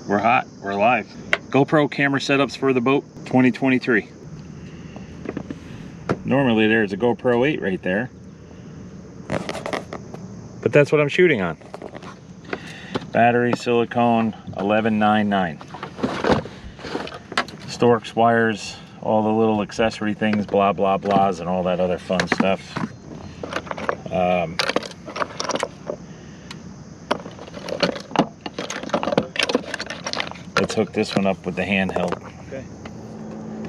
We're hot, we're live. GoPro camera setups for the boat 2023. Normally there's a GoPro 8 right there, but that's what I'm shooting on. Battery silicone 1199. Storks wires, all the little accessory things, blah blah blahs, and all that other fun stuff. Let's hook this one up with the handheld. Okay.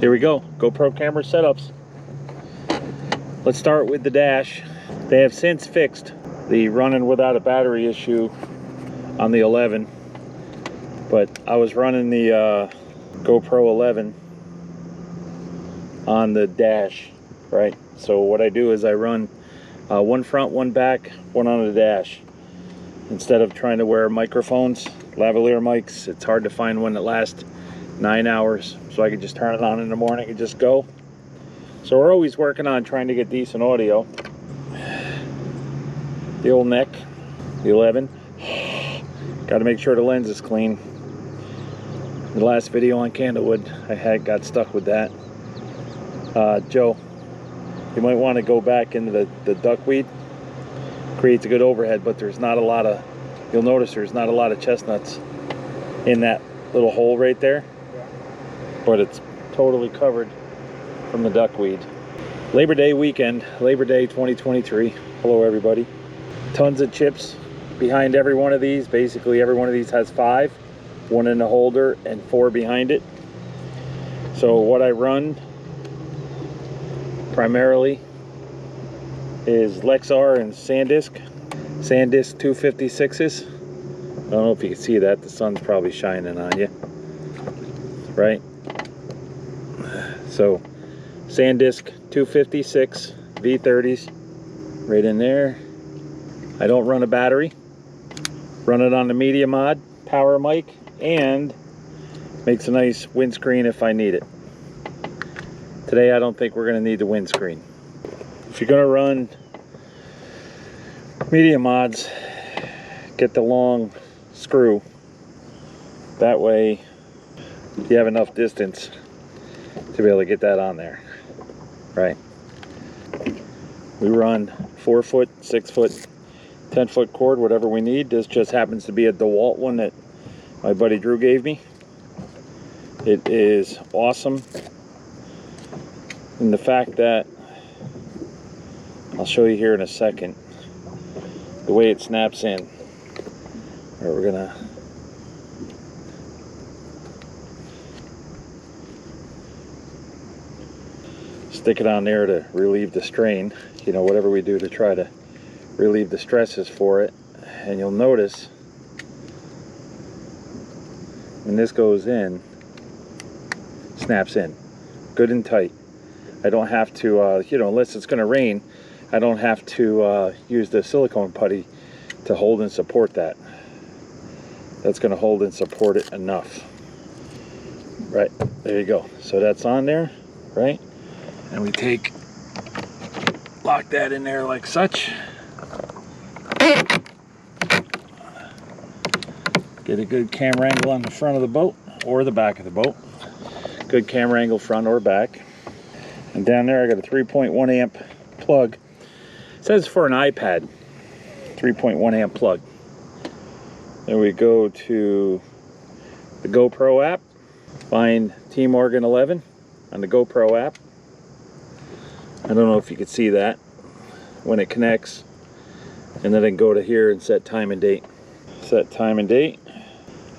Here we go. GoPro camera setups. Let's start with the dash. They have since fixed the running without a battery issue on the 11, but I was running the GoPro 11 on the dash, right? So what I do is I run one front, one back, one on the dash. Instead of trying to wear microphones, lavalier mics, it's hard to find one that lasts 9 hours. So I can just turn it on in the morning and just go. So we're always working on trying to get decent audio. The old neck, the 11. Got to make sure the lens is clean. The last video on Candlewood, I got stuck with that. Joe, you might want to go back into the duckweed. Creates a good overhead, but there's not a lot of, you'll notice there's not a lot of chestnuts in that little hole right there. Yeah. But it's totally covered from the duckweed. Labor Day weekend, Labor Day 2023. Hello everybody. Tons of chips behind every one of these. Basically every one of these has 5, 1 in the holder and 4 behind it. So what I run primarily is Lexar and SanDisk 256s. I don't know if you can see that, the sun's probably shining on you, right? So SanDisk 256 V30s right in there. I don't run a battery, run it on the media mod, power mic, and makes a nice windscreen if I need it. Today I don't think we're going to need the windscreen. If you're going to run media mods, get the long screw. That way you have enough distance to be able to get that on there, right? We run 4 foot, 6 foot, 10 foot cord, whatever we need. This just happens to be a DeWalt one that my buddy Drew gave me. It is awesome in the fact that, I'll show you here in a second, the way it snaps in. All right, we're gonna stick it on there to relieve the strain, you know, whatever we do to try to relieve the stresses for it. And you'll notice when this goes in, snaps in good and tight. I don't have to you know, unless it's gonna rain, I don't have to use the silicone putty to hold and support that. That's going to hold and support it enough. Right, there you go. So that's on there, right? And we lock that in there like such. Get a good camera angle on the front of the boat or the back of the boat. Good camera angle front or back. And down there I got a 3.1 amp plug. It says for an iPad, 3.1 amp plug. Then we go to the GoPro app, find T Morgan 11 on the GoPro app. I don't know if you can see that when it connects. And then I can go to here and set time and date. Set time and date.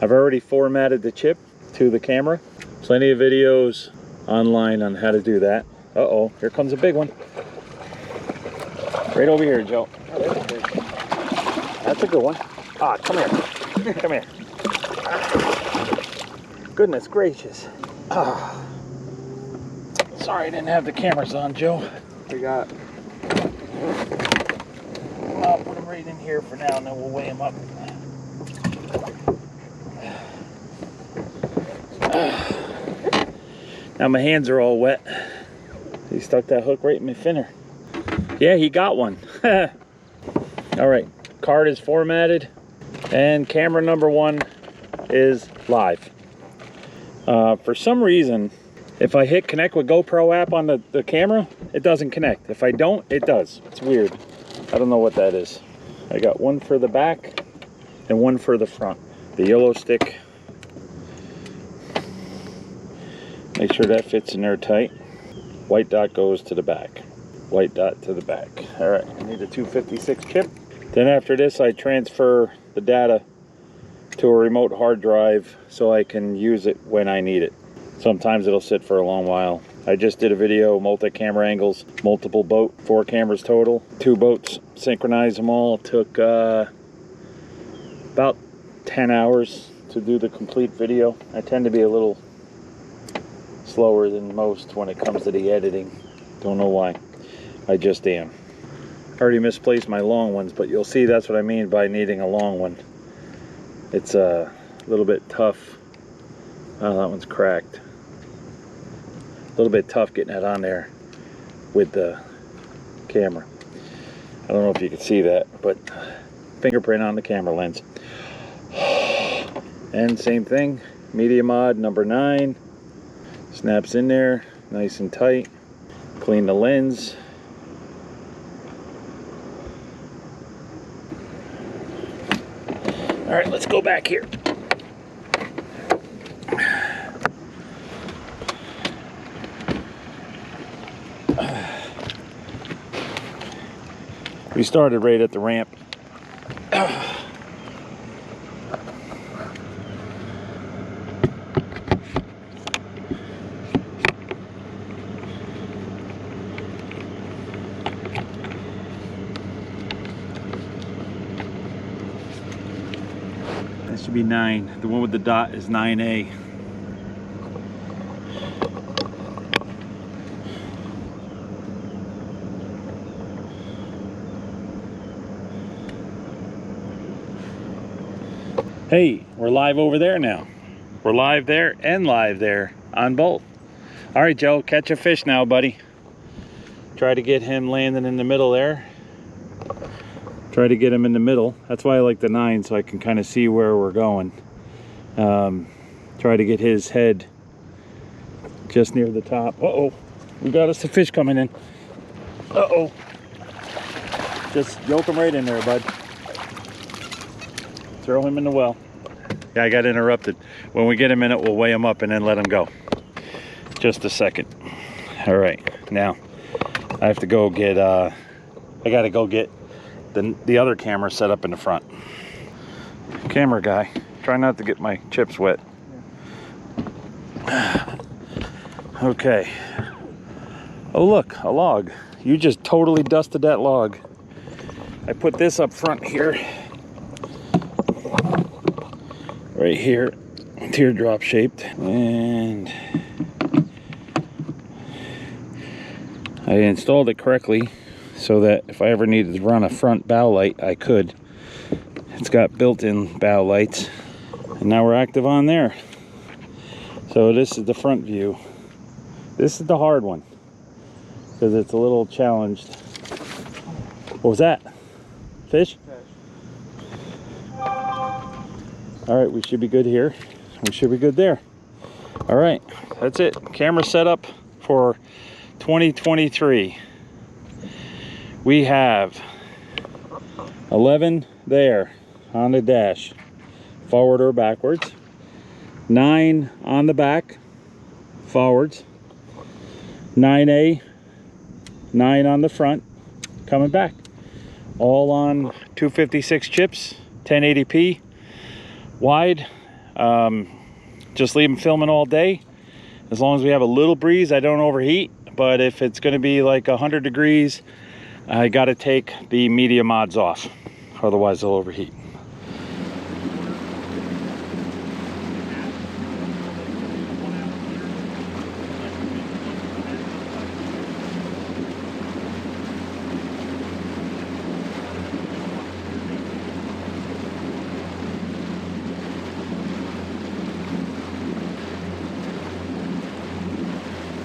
I've already formatted the chip to the camera. Plenty of videos online on how to do that. Uh-oh, here comes a big one. Right over here, Joe. Oh, that's a good one. Ah, come here. Come here. Goodness gracious. Ah. Sorry I didn't have the cameras on, Joe. We got. I'll put them right in here for now and then we'll weigh them up. Now my hands are all wet. He stuck that hook right in my finner. Yeah, he got one. All right, card is formatted and camera number 1 is live. For some reason, if I hit connect with GoPro app on the camera, it doesn't connect. If I don't, it does. It's weird. I don't know what that is. I got one for the back and one for the front. The yellow stick. Make sure that fits in there tight. White dot goes to the back. White dot to the back. All right, I need a 256 chip. Then after this, I transfer the data to a remote hard drive so I can use it when I need it. Sometimes it'll sit for a long while. I just did a video, multi-camera angles, multiple boat, 4 cameras total, 2 boats, synchronized them all. Took about 10 hours to do the complete video. I tend to be a little slower than most when it comes to the editing. Don't know why. I just am. I already misplaced my long ones, but you'll see that's what I mean by needing a long one. It's a little bit tough. Oh, that one's cracked. A little bit tough getting that on there with the camera. I don't know if you can see that, but fingerprint on the camera lens. And same thing, media mod number 9. Snaps in there, nice and tight. Clean the lens. All right, let's go back here. We started right at the ramp. That should be 9. The one with the dot is 9A. Hey, we're live over there now. We're live there and live there on both. All right, Joe, catch a fish now, buddy. Try to get him landing in the middle there. Try to get him in the middle. That's why I like the 9, so I can kind of see where we're going. Try to get his head just near the top. Uh-oh, we got us a fish coming in. Uh-oh. Just yoke him right in there, bud. Throw him in the well. Yeah, I got interrupted. When we get him in it, we'll weigh him up and then let him go. Just a second. All right, now I have to go get, I gotta go get the other camera set up in the front. Camera guy, try not to get my chips wet. Okay. Oh look, a log. You just totally dusted that log. I put this up front here. Right here, teardrop shaped, and I installed it correctly so that if I ever needed to run a front bow light, I could. It's got built-in bow lights, and now we're active on there. So this is the front view. This is the hard one because it's a little challenged. What was that? Fish? All right, we should be good here. We should be good there. All right, that's it. Camera setup for 2023. We have 11 there on the dash, forward or backwards. 9 on the back, forwards. 9A, 9 on the front, coming back. All on 256 chips, 1080p. Wide. Just leave them filming all day. As long as we have a little breeze, I don't overheat. But if it's going to be like 100 degrees, I got to take the media mods off. Otherwise, they'll overheat.